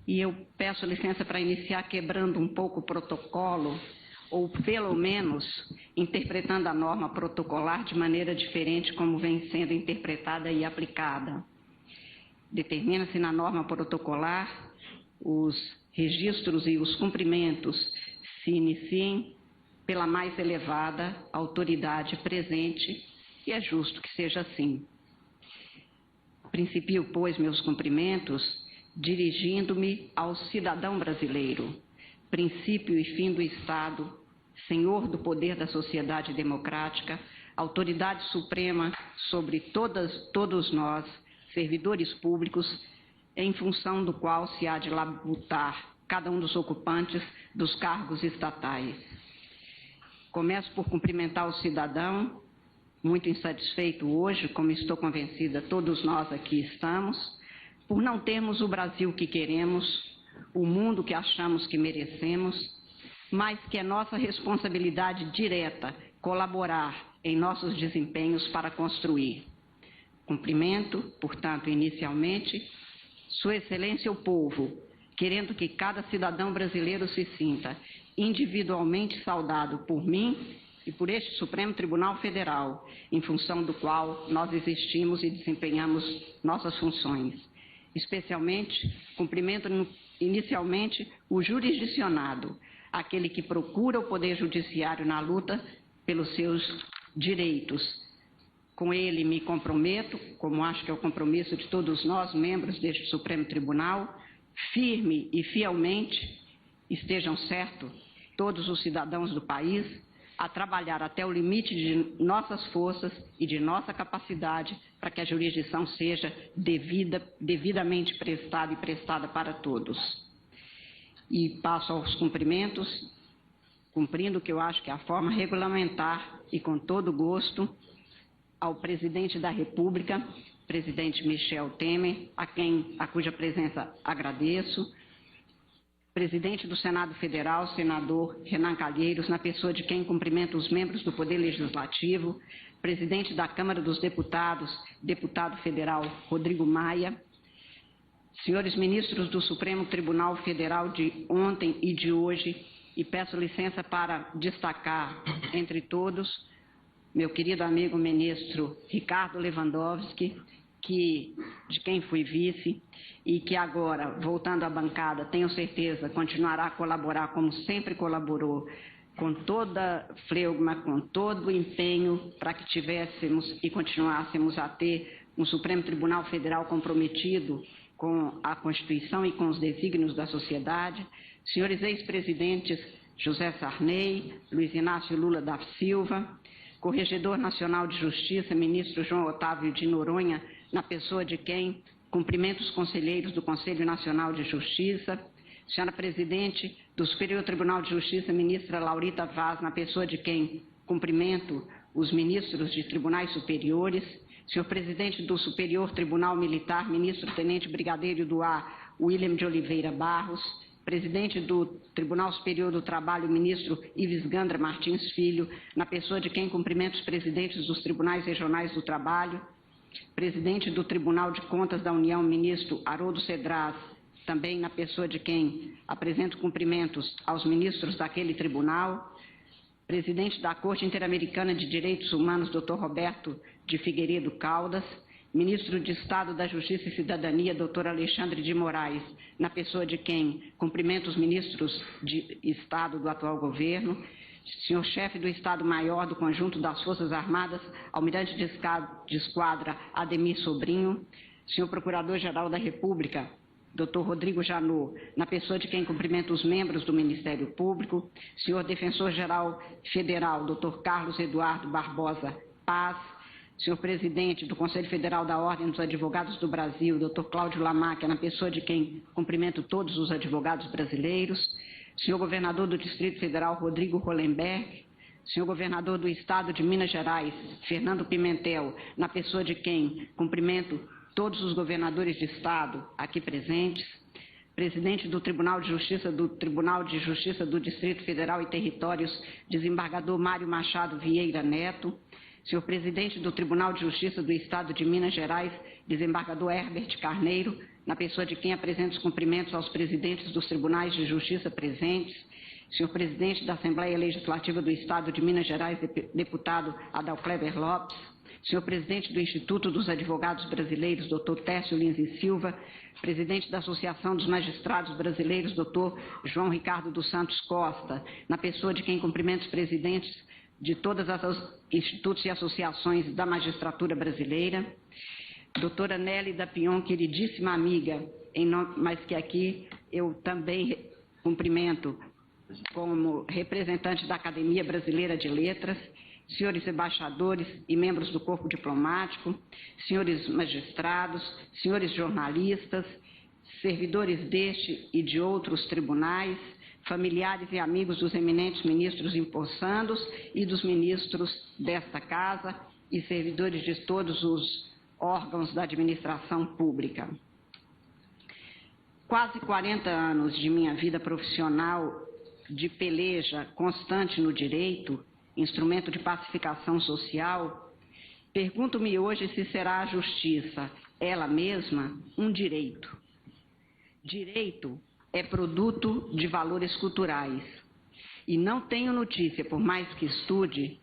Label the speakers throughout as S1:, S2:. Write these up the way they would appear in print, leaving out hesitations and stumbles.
S1: E eu peço licença para iniciar quebrando um pouco o protocolo, ou pelo menos interpretando a norma protocolar de maneira diferente como vem sendo interpretada e aplicada. Determina-se na norma protocolar os registros e os cumprimentos se iniciem pela mais elevada autoridade presente, e é justo que seja assim. Principio, pois, meus cumprimentos dirigindo-me ao cidadão brasileiro, princípio e fim do Estado, senhor do poder da sociedade democrática, autoridade suprema sobre todos nós, servidores públicos, em função do qual se há de labutar cada um dos ocupantes dos cargos estatais. Começo por cumprimentar o cidadão, muito insatisfeito hoje, como estou convencida, todos nós aqui estamos, por não termos o Brasil que queremos, o mundo que achamos que merecemos, mas que é nossa responsabilidade direta colaborar em nossos desempenhos para construir. Cumprimento, portanto, inicialmente, Sua Excelência o povo, querendo que cada cidadão brasileiro se sinta individualmente saudado por mim e por este Supremo Tribunal Federal, em função do qual nós existimos e desempenhamos nossas funções. Especialmente, cumprimento inicialmente o jurisdicionado, aquele que procura o Poder Judiciário na luta pelos seus direitos. Com ele me comprometo, como acho que é o compromisso de todos nós, membros deste Supremo Tribunal, firme e fielmente, estejam certos todos os cidadãos do país, a trabalhar até o limite de nossas forças e de nossa capacidade para que a jurisdição seja devidamente prestada e prestada para todos. E passo aos cumprimentos, cumprindo o que eu acho que é a forma regulamentar e com todo gosto, ao Presidente da República, Presidente Michel Temer, a cuja presença agradeço, Presidente do Senado Federal, Senador Renan Calheiros, na pessoa de quem cumprimento os membros do Poder Legislativo, Presidente da Câmara dos Deputados, Deputado Federal Rodrigo Maia, senhores ministros do Supremo Tribunal Federal de ontem e de hoje, e peço licença para destacar, entre todos, meu querido amigo ministro Ricardo Lewandowski, de quem fui vice e que agora, voltando à bancada, tenho certeza, continuará a colaborar como sempre colaborou, com toda fleugma, com todo o empenho para que tivéssemos e continuássemos a ter um Supremo Tribunal Federal comprometido com a Constituição e com os desígnios da sociedade, senhores ex-presidentes José Sarney, Luiz Inácio Lula da Silva, Corregedor Nacional de Justiça, ministro João Otávio de Noronha, na pessoa de quem cumprimento os conselheiros do Conselho Nacional de Justiça, senhora Presidente do Superior Tribunal de Justiça, ministra Laurita Vaz, na pessoa de quem cumprimento os ministros de tribunais superiores, senhor Presidente do Superior Tribunal Militar, ministro Tenente Brigadeiro do Ar, William de Oliveira Barros, Presidente do Tribunal Superior do Trabalho, ministro Ives Gandra Martins Filho, na pessoa de quem cumprimento os presidentes dos Tribunais Regionais do Trabalho, Presidente do Tribunal de Contas da União, ministro Haroldo Cedras, também na pessoa de quem apresento cumprimentos aos ministros daquele tribunal, Presidente da Corte Interamericana de Direitos Humanos, Dr. Roberto de Figueiredo Caldas, Ministro de Estado da Justiça e Cidadania, Dr. Alexandre de Moraes, na pessoa de quem cumprimento os ministros de Estado do atual governo, senhor chefe do Estado-Maior do Conjunto das Forças Armadas, Almirante de Esquadra Ademir Sobrinho, senhor Procurador-Geral da República, Dr. Rodrigo Janot, na pessoa de quem cumprimento os membros do Ministério Público, senhor Defensor-Geral Federal, Dr. Carlos Eduardo Barbosa Paz, senhor Presidente do Conselho Federal da Ordem dos Advogados do Brasil, Dr. Cláudio Lamáquia, na pessoa de quem cumprimento todos os advogados brasileiros, senhor Governador do Distrito Federal, Rodrigo Hollenberg, senhor Governador do Estado de Minas Gerais, Fernando Pimentel, na pessoa de quem cumprimento todos os governadores de Estado aqui presentes, Presidente do Tribunal de Justiça do Distrito Federal e Territórios, desembargador Mário Machado Vieira Neto, senhor Presidente do Tribunal de Justiça do Estado de Minas Gerais, desembargador Herbert Carneiro, na pessoa de quem apresento os cumprimentos aos presidentes dos tribunais de justiça presentes, senhor presidente da Assembleia Legislativa do Estado de Minas Gerais, deputado Adalcleber Lopes, senhor presidente do Instituto dos Advogados Brasileiros, doutor Tércio Lins e Silva, presidente da Associação dos Magistrados Brasileiros, doutor João Ricardo dos Santos Costa, na pessoa de quem cumprimento os presidentes de todas as institutos e associações da magistratura brasileira, doutora Nélida Pion, queridíssima amiga, mas que aqui eu também cumprimento como representante da Academia Brasileira de Letras, senhores embaixadores e membros do corpo diplomático, senhores magistrados, senhores jornalistas, servidores deste e de outros tribunais, familiares e amigos dos eminentes ministros empossandos e dos ministros desta Casa e servidores de todos os órgãos da administração pública. Quase 40 anos de minha vida profissional de peleja constante no direito, instrumento de pacificação social, pergunto-me hoje se será a justiça, ela mesma, um direito. Direito é produto de valores culturais e não tenho notícia, por mais que estude,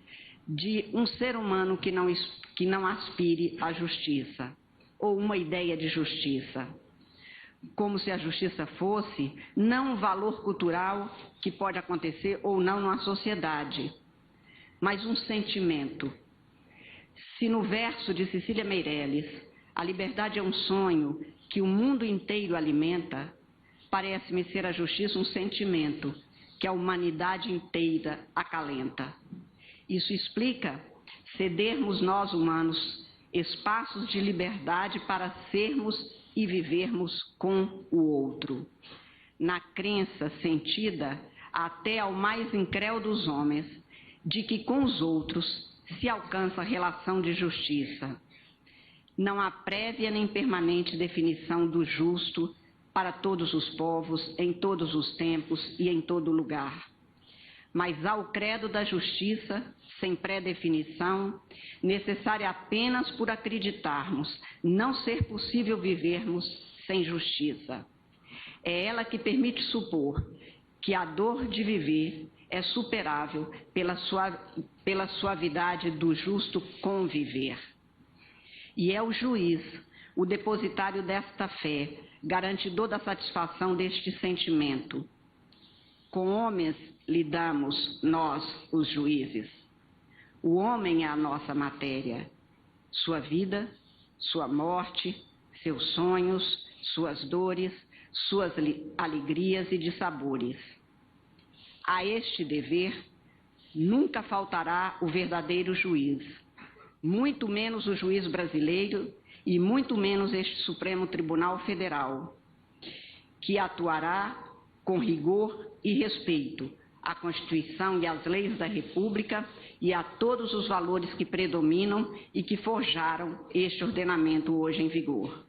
S1: de um ser humano que não aspire à justiça ou uma ideia de justiça. Como se a justiça fosse não um valor cultural que pode acontecer ou não numa sociedade, mas um sentimento. Se no verso de Cecília Meirelles, a liberdade é um sonho que o mundo inteiro alimenta, parece-me ser a justiça um sentimento que a humanidade inteira acalenta. Isso explica cedermos nós humanos espaços de liberdade para sermos e vivermos com o outro, na crença sentida até ao mais incrédulo dos homens, de que com os outros se alcança a relação de justiça. Não há prévia nem permanente definição do justo para todos os povos, em todos os tempos e em todo lugar. Mas há o credo da justiça, sem pré-definição, necessária apenas por acreditarmos não ser possível vivermos sem justiça. É ela que permite supor que a dor de viver é superável pela suavidade do justo conviver. E é o juiz, o depositário desta fé, garantidor da satisfação deste sentimento. Com homens lidamos nós, os juízes. O homem é a nossa matéria, sua vida, sua morte, seus sonhos, suas dores, suas alegrias e dissabores. A este dever nunca faltará o verdadeiro juiz, muito menos o juiz brasileiro e muito menos este Supremo Tribunal Federal, que atuará com rigor e respeito à Constituição e às leis da República e a todos os valores que predominam e que forjaram este ordenamento hoje em vigor.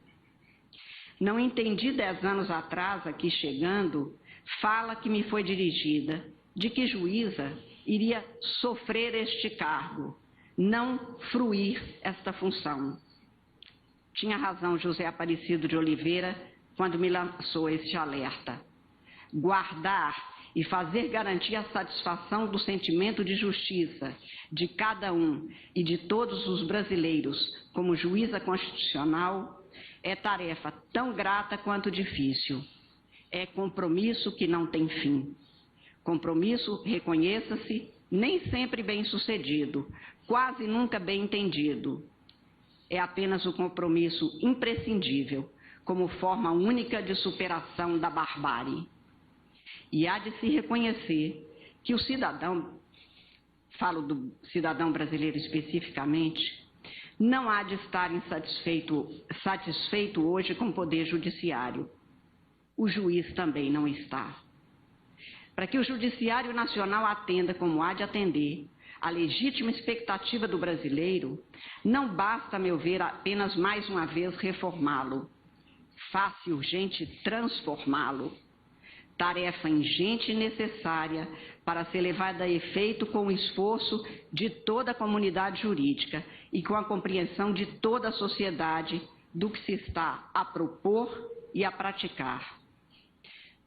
S1: Não entendi 10 anos atrás, aqui chegando, fala que me foi dirigida de que juíza iria sofrer este cargo, não fruir esta função. Tinha razão José Aparecido de Oliveira quando me lançou este alerta. Guardar e fazer garantir a satisfação do sentimento de justiça de cada um e de todos os brasileiros como juíza constitucional é tarefa tão grata quanto difícil. É compromisso que não tem fim. Compromisso, reconheça-se, nem sempre bem sucedido, quase nunca bem entendido. É apenas o compromisso imprescindível, como forma única de superação da barbárie. E há de se reconhecer que o cidadão, falo do cidadão brasileiro especificamente, não há de estar satisfeito hoje com o poder judiciário. O juiz também não está. Para que o Judiciário Nacional atenda como há de atender a legítima expectativa do brasileiro, não basta, a meu ver, apenas mais uma vez reformá-lo. Fácil e urgente transformá-lo. Tarefa ingente e necessária para ser levada a efeito com o esforço de toda a comunidade jurídica e com a compreensão de toda a sociedade do que se está a propor e a praticar.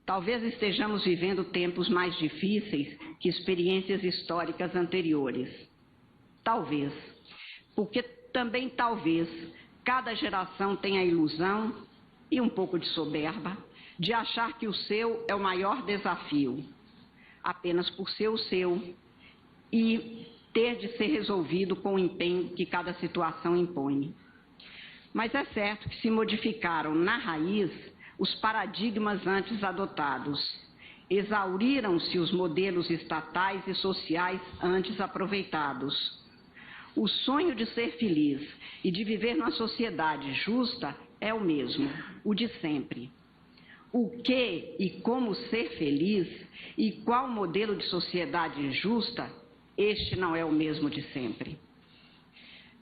S1: Talvez estejamos vivendo tempos mais difíceis que experiências históricas anteriores. Talvez, porque também talvez cada geração tenha a ilusão e um pouco de soberba de achar que o seu é o maior desafio, apenas por ser o seu e ter de ser resolvido com o empenho que cada situação impõe. Mas é certo que se modificaram na raiz os paradigmas antes adotados. Exauriram-se os modelos estatais e sociais antes aproveitados. O sonho de ser feliz e de viver numa sociedade justa é o mesmo, o de sempre. O que e como ser feliz e qual modelo de sociedade justa, este não é o mesmo de sempre.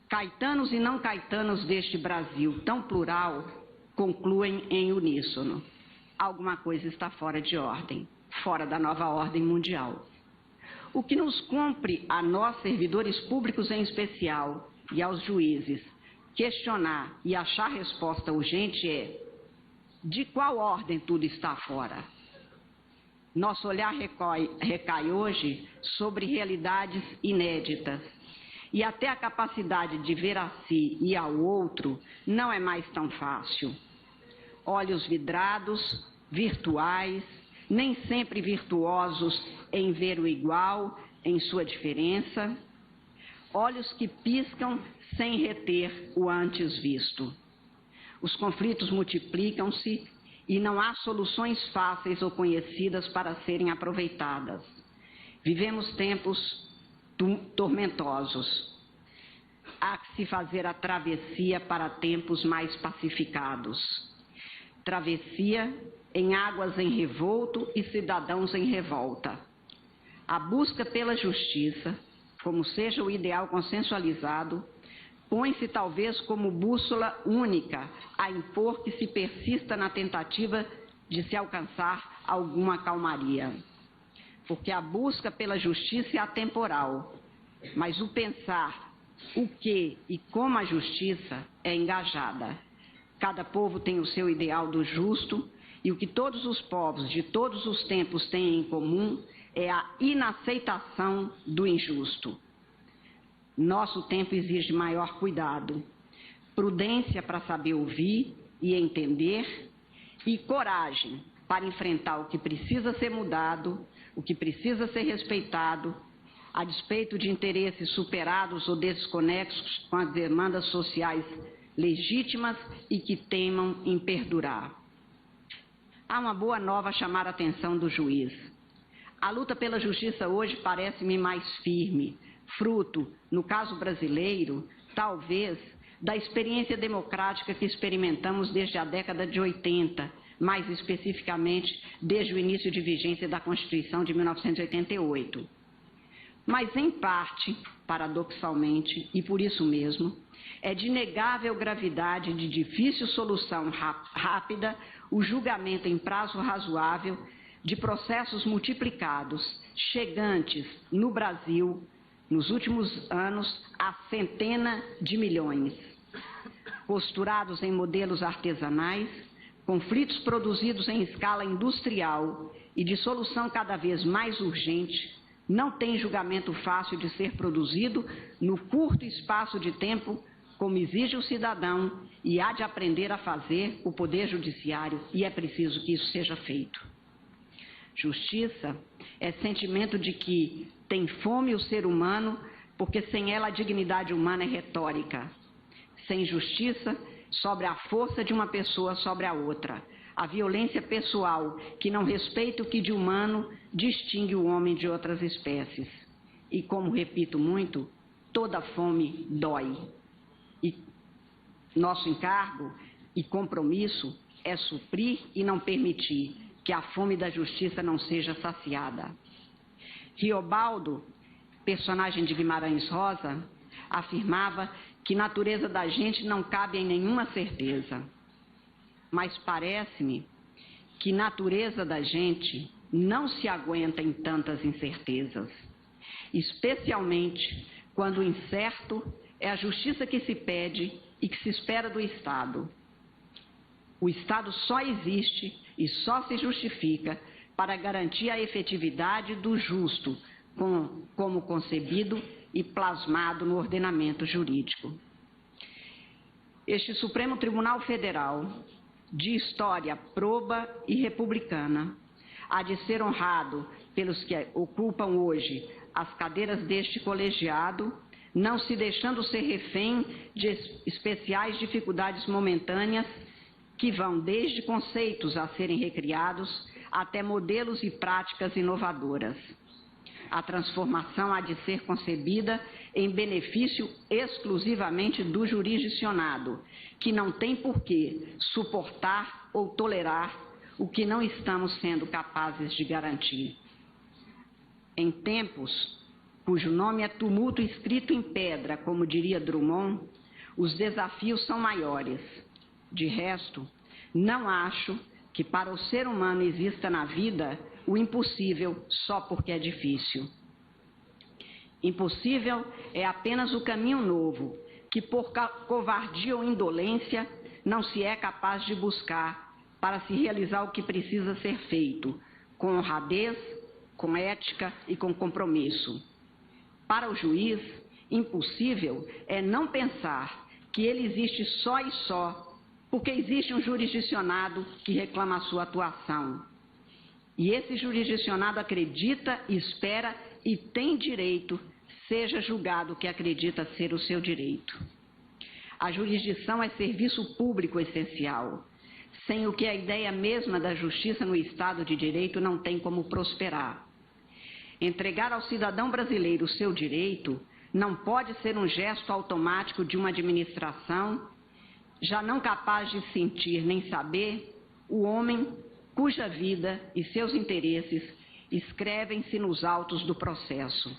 S1: Caetanos e não caetanos deste Brasil tão plural concluem em uníssono: alguma coisa está fora de ordem, fora da nova ordem mundial. O que nos cumpre a nós, servidores públicos em especial, e aos juízes, questionar e achar resposta urgente é: de qual ordem tudo está fora? Nosso olhar recai hoje sobre realidades inéditas, e até a capacidade de ver a si e ao outro não é mais tão fácil. Olhos vidrados, virtuais, nem sempre virtuosos em ver o igual, em sua diferença. Olhos que piscam sem reter o antes visto. Os conflitos multiplicam-se e não há soluções fáceis ou conhecidas para serem aproveitadas. Vivemos tempos tormentosos. Há que se fazer a travessia para tempos mais pacificados. Travessia em águas em revolto e cidadãos em revolta. A busca pela justiça, como seja o ideal consensualizado, põe-se talvez como bússola única a impor que se persista na tentativa de se alcançar alguma calmaria. Porque a busca pela justiça é atemporal, mas o pensar o que e como a justiça é engajada. Cada povo tem o seu ideal do justo, e o que todos os povos de todos os tempos têm em comum é a inaceitação do injusto. Nosso tempo exige maior cuidado, prudência para saber ouvir e entender, e coragem para enfrentar o que precisa ser mudado, o que precisa ser respeitado, a despeito de interesses superados ou desconexos com as demandas sociais legítimas e que temam em perdurar. Há uma boa nova a chamar a atenção do juiz. A luta pela justiça hoje parece-me mais firme, fruto, no caso brasileiro, talvez, da experiência democrática que experimentamos desde a década de 80, mais especificamente desde o início de vigência da Constituição de 1988. Mas, em parte, paradoxalmente, e por isso mesmo, é de inegável gravidade de difícil solução rápida o julgamento em prazo razoável de processos multiplicados, chegantes no Brasil, nos últimos anos, a centenas de milhões. Posturados em modelos artesanais, conflitos produzidos em escala industrial e de solução cada vez mais urgente, não tem julgamento fácil de ser produzido no curto espaço de tempo, como exige o cidadão, e há de aprender a fazer o Poder Judiciário, e é preciso que isso seja feito. Justiça é sentimento de que tem fome o ser humano, porque sem ela a dignidade humana é retórica. Sem justiça, sobra a força de uma pessoa sobre a outra, a violência pessoal, que não respeita o que de humano distingue o homem de outras espécies. E, como repito muito, toda fome dói. E nosso encargo e compromisso é suprir e não permitir que a fome da justiça não seja saciada. Riobaldo, personagem de Guimarães Rosa, afirmava que natureza da gente não cabe em nenhuma certeza. Mas parece-me que natureza da gente não se aguenta em tantas incertezas, especialmente quando o incerto é a justiça que se pede e que se espera do Estado. O Estado só existe e só se justifica para garantir a efetividade do justo, como concebido e plasmado no ordenamento jurídico. Este Supremo Tribunal Federal, de história proba e republicana, há de ser honrado pelos que ocupam hoje as cadeiras deste colegiado, não se deixando ser refém de especiais dificuldades momentâneas que vão desde conceitos a serem recriados até modelos e práticas inovadoras. A transformação há de ser concebida em benefício exclusivamente do jurisdicionado, que não tem por que suportar ou tolerar o que não estamos sendo capazes de garantir. Em tempos cujo nome é tumulto escrito em pedra, como diria Drummond, os desafios são maiores. De resto, não acho que para o ser humano exista na vida o impossível só porque é difícil. Impossível é apenas o caminho novo, que por covardia ou indolência não se é capaz de buscar para se realizar o que precisa ser feito, com honradez, com ética e com compromisso. Para o juiz, impossível é não pensar que ele existe só e só porque existe um jurisdicionado que reclama a sua atuação. E esse jurisdicionado acredita, espera e tem direito, seja julgado o que acredita ser o seu direito. A jurisdição é serviço público essencial, sem o que a ideia mesma da justiça no Estado de Direito não tem como prosperar. Entregar ao cidadão brasileiro o seu direito não pode ser um gesto automático de uma administração já não capaz de sentir nem saber o homem cuja vida e seus interesses escrevem-se nos autos do processo.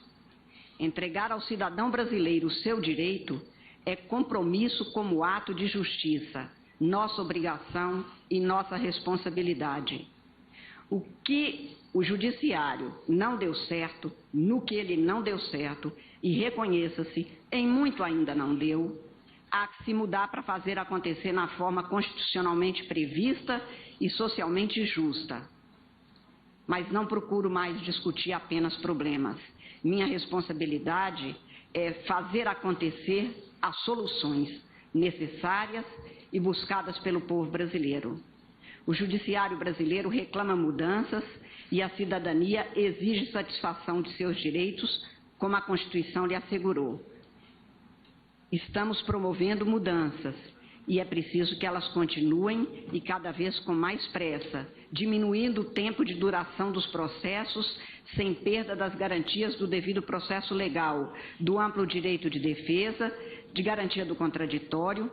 S1: Entregar ao cidadão brasileiro o seu direito é compromisso como ato de justiça, nossa obrigação e nossa responsabilidade. O que o judiciário não deu certo, no que ele não deu certo, e reconheça-se, em muito ainda não deu, há que se mudar para fazer acontecer na forma constitucionalmente prevista e socialmente justa. Mas não procuro mais discutir apenas problemas. Minha responsabilidade é fazer acontecer as soluções necessárias e buscadas pelo povo brasileiro. O judiciário brasileiro reclama mudanças e a cidadania exige satisfação de seus direitos, como a Constituição lhe assegurou. Estamos promovendo mudanças e é preciso que elas continuem e cada vez com mais pressa, diminuindo o tempo de duração dos processos sem perda das garantias do devido processo legal, do amplo direito de defesa, de garantia do contraditório,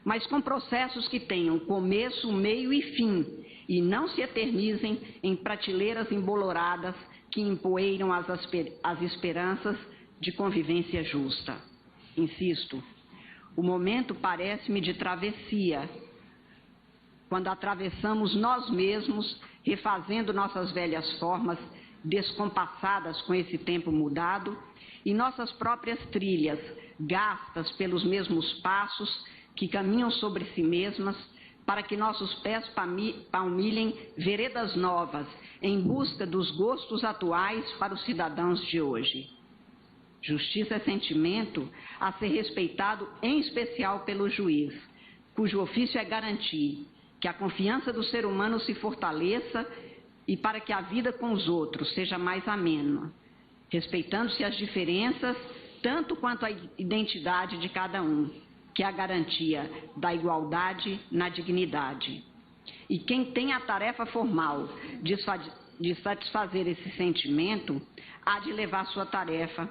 S1: mas com processos que tenham começo, meio e fim e não se eternizem em prateleiras emboloradas que empoeiram as esperanças de convivência justa. Insisto, o momento parece-me de travessia, quando atravessamos nós mesmos, refazendo nossas velhas formas descompassadas com esse tempo mudado e nossas próprias trilhas, gastas pelos mesmos passos que caminham sobre si mesmas, para que nossos pés palmilhem veredas novas em busca dos gostos atuais para os cidadãos de hoje. Justiça é sentimento a ser respeitado em especial pelo juiz, cujo ofício é garantir que a confiança do ser humano se fortaleça e para que a vida com os outros seja mais amena, respeitando-se as diferenças tanto quanto a identidade de cada um, que é a garantia da igualdade na dignidade. E quem tem a tarefa formal de satisfazer esse sentimento, há de levar sua tarefa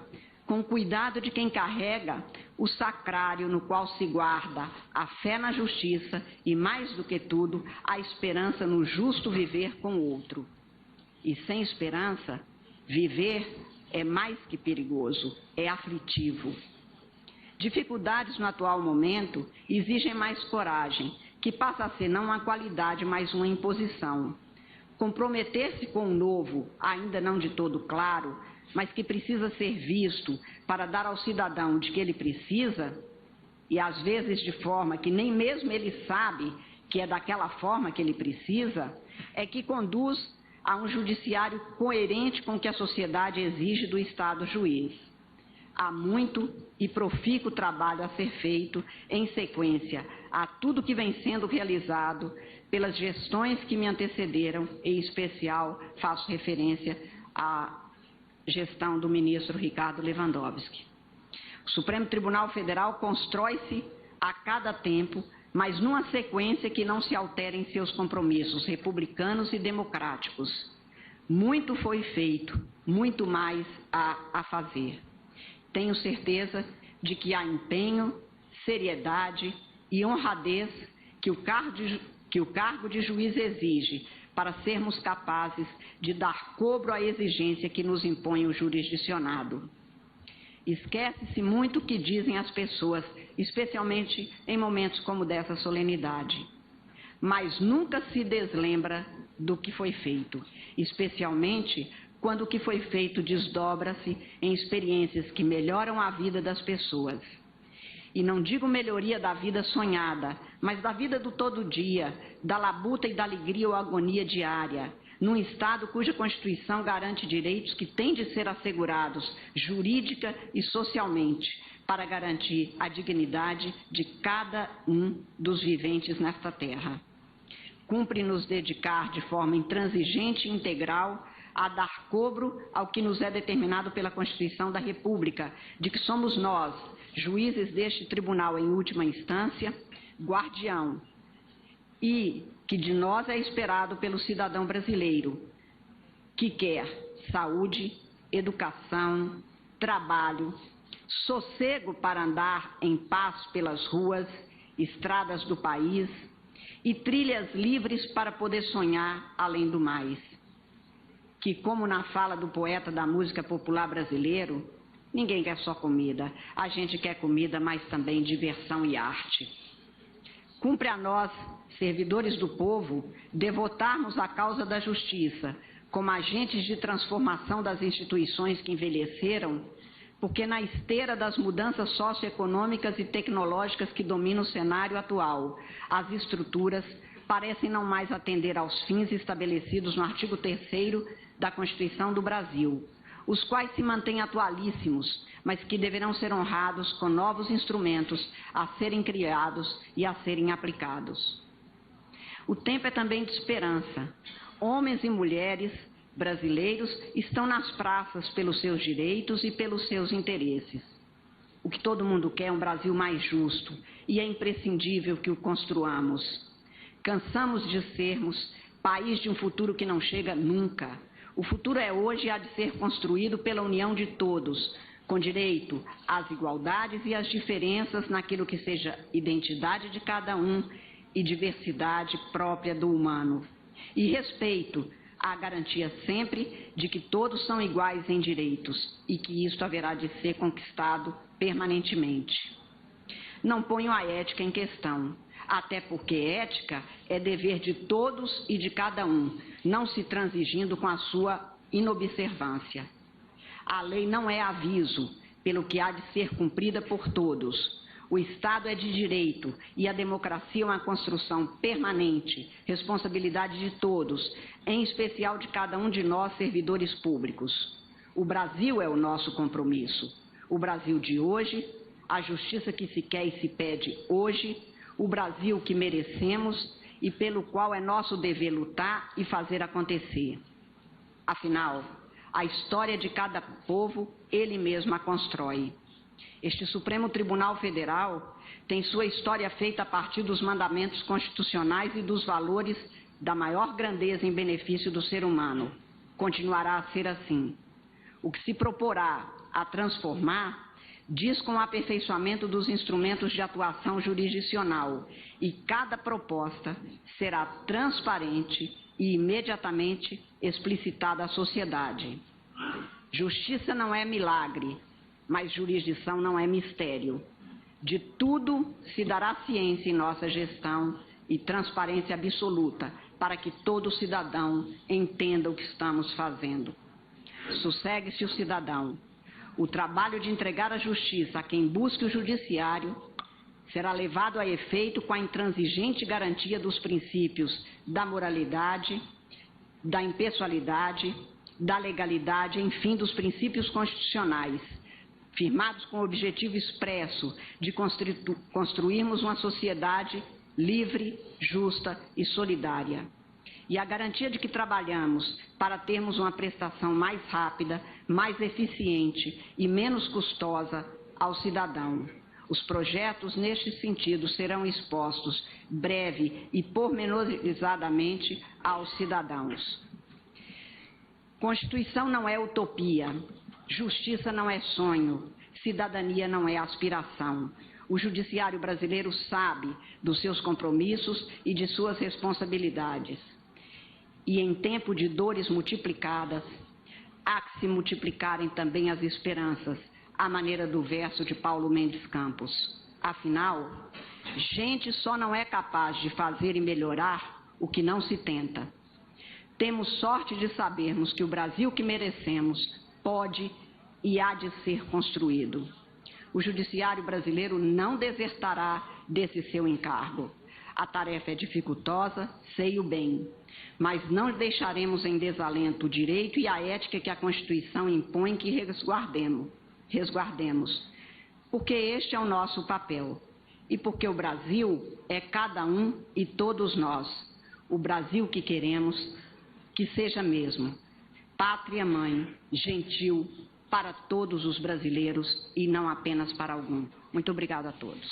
S1: com cuidado de quem carrega o sacrário no qual se guarda a fé na justiça e, mais do que tudo, a esperança no justo viver com o outro. E sem esperança, viver é mais que perigoso, é aflitivo. Dificuldades no atual momento exigem mais coragem, que passa a ser não uma qualidade, mas uma imposição. Comprometer-se com o novo, ainda não de todo claro, mas que precisa ser visto para dar ao cidadão de que ele precisa, e às vezes de forma que nem mesmo ele sabe que é daquela forma que ele precisa, é que conduz a um judiciário coerente com o que a sociedade exige do Estado juiz. Há muito e profícuo trabalho a ser feito em sequência a tudo que vem sendo realizado pelas gestões que me antecederam, em especial faço referência à gestão do ministro Ricardo Lewandowski. O Supremo Tribunal Federal constrói-se a cada tempo, mas numa sequência que não se altera em seus compromissos republicanos e democráticos. Muito foi feito, muito mais há a fazer. Tenho certeza de que há empenho, seriedade e honradez que o cargo de juiz exige para sermos capazes de dar cobro à exigência que nos impõe o jurisdicionado. Esquece-se muito o que dizem as pessoas, especialmente em momentos como dessa solenidade. Mas nunca se deslembra do que foi feito, especialmente quando o que foi feito desdobra-se em experiências que melhoram a vida das pessoas. E não digo melhoria da vida sonhada, mas da vida do todo dia, da labuta e da alegria ou agonia diária, num Estado cuja Constituição garante direitos que têm de ser assegurados jurídica e socialmente para garantir a dignidade de cada um dos viventes nesta terra. Cumpre nos dedicar de forma intransigente e integral a dar cobro ao que nos é determinado pela Constituição da República, de que somos nós, juízes deste tribunal em última instância, guardião, e que de nós é esperado pelo cidadão brasileiro, que quer saúde, educação, trabalho, sossego para andar em paz pelas ruas, estradas do país e trilhas livres para poder sonhar além do mais. Que, como na fala do poeta da música popular brasileiro, ninguém quer só comida, a gente quer comida, mas também diversão e arte. Cumpre a nós, servidores do povo, devotarmos à causa da justiça, como agentes de transformação das instituições que envelheceram, porque na esteira das mudanças socioeconômicas e tecnológicas que dominam o cenário atual, as estruturas parecem não mais atender aos fins estabelecidos no artigo 3º da Constituição do Brasil, os quais se mantêm atualíssimos, mas que deverão ser honrados com novos instrumentos a serem criados e a serem aplicados. O tempo é também de esperança. Homens e mulheres brasileiros estão nas praças pelos seus direitos e pelos seus interesses. O que todo mundo quer é um Brasil mais justo e é imprescindível que o construamos. Cansamos de sermos país de um futuro que não chega nunca. O futuro é hoje e há de ser construído pela união de todos, com direito às igualdades e às diferenças naquilo que seja identidade de cada um e diversidade própria do humano. E respeito à garantia sempre de que todos são iguais em direitos e que isto haverá de ser conquistado permanentemente. Não ponho a ética em questão, até porque ética é dever de todos e de cada um, não se transigindo com a sua inobservância. A lei não é aviso, pelo que há de ser cumprida por todos. O Estado é de direito e a democracia é uma construção permanente, responsabilidade de todos, em especial de cada um de nós, servidores públicos. O Brasil é o nosso compromisso. O Brasil de hoje, a justiça que se quer e se pede hoje, o Brasil que merecemos e pelo qual é nosso dever lutar e fazer acontecer. Afinal, a história de cada povo, ele mesmo a constrói. Este Supremo Tribunal Federal tem sua história feita a partir dos mandamentos constitucionais e dos valores da maior grandeza em benefício do ser humano. Continuará a ser assim. O que se proporá a transformar diz com o aperfeiçoamento dos instrumentos de atuação jurisdicional e cada proposta será transparente e imediatamente explicitada à sociedade. Justiça não é milagre, mas jurisdição não é mistério. De tudo se dará ciência em nossa gestão e transparência absoluta para que todo cidadão entenda o que estamos fazendo. Sossegue-se o cidadão. O trabalho de entregar a justiça a quem busque o judiciário será levado a efeito com a intransigente garantia dos princípios da moralidade, da impessoalidade, da legalidade, enfim, dos princípios constitucionais, firmados com o objetivo expresso de construirmos uma sociedade livre, justa e solidária. E a garantia de que trabalhamos para termos uma prestação mais rápida, mais eficiente e menos custosa ao cidadão. Os projetos neste sentido serão expostos breve e pormenorizadamente aos cidadãos. Constituição não é utopia, justiça não é sonho, cidadania não é aspiração. O judiciário brasileiro sabe dos seus compromissos e de suas responsabilidades. E em tempo de dores multiplicadas, há que se multiplicarem também as esperanças, à maneira do verso de Paulo Mendes Campos. Afinal, gente só não é capaz de fazer e melhorar o que não se tenta. Temos sorte de sabermos que o Brasil que merecemos pode e há de ser construído. O judiciário brasileiro não desertará desse seu encargo. A tarefa é dificultosa, sei o bem, mas não deixaremos em desalento o direito e a ética que a Constituição impõe que resguardemos, porque este é o nosso papel e porque o Brasil é cada um e todos nós. O Brasil que queremos que seja mesmo pátria mãe, gentil para todos os brasileiros e não apenas para algum. Muito obrigada a todos.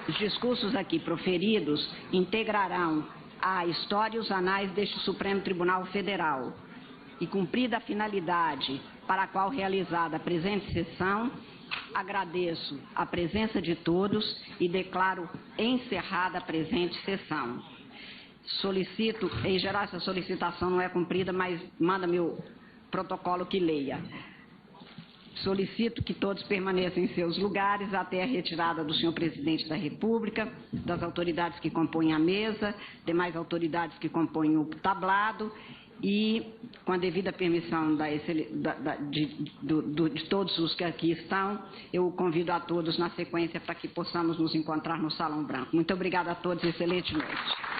S1: Os discursos aqui proferidos integrarão a história e os anais deste Supremo Tribunal Federal. E cumprida a finalidade para a qual realizada a presente sessão, agradeço a presença de todos e declaro encerrada a presente sessão. Solicito, em geral essa solicitação não é cumprida, mas manda-me o protocolo que leia. Solicito que todos permaneçam em seus lugares até a retirada do senhor presidente da República, das autoridades que compõem a mesa, demais autoridades que compõem o tablado e, com a devida permissão de todos os que aqui estão, eu convido a todos na sequência para que possamos nos encontrar no Salão Branco. Muito obrigada a todos e excelente noite.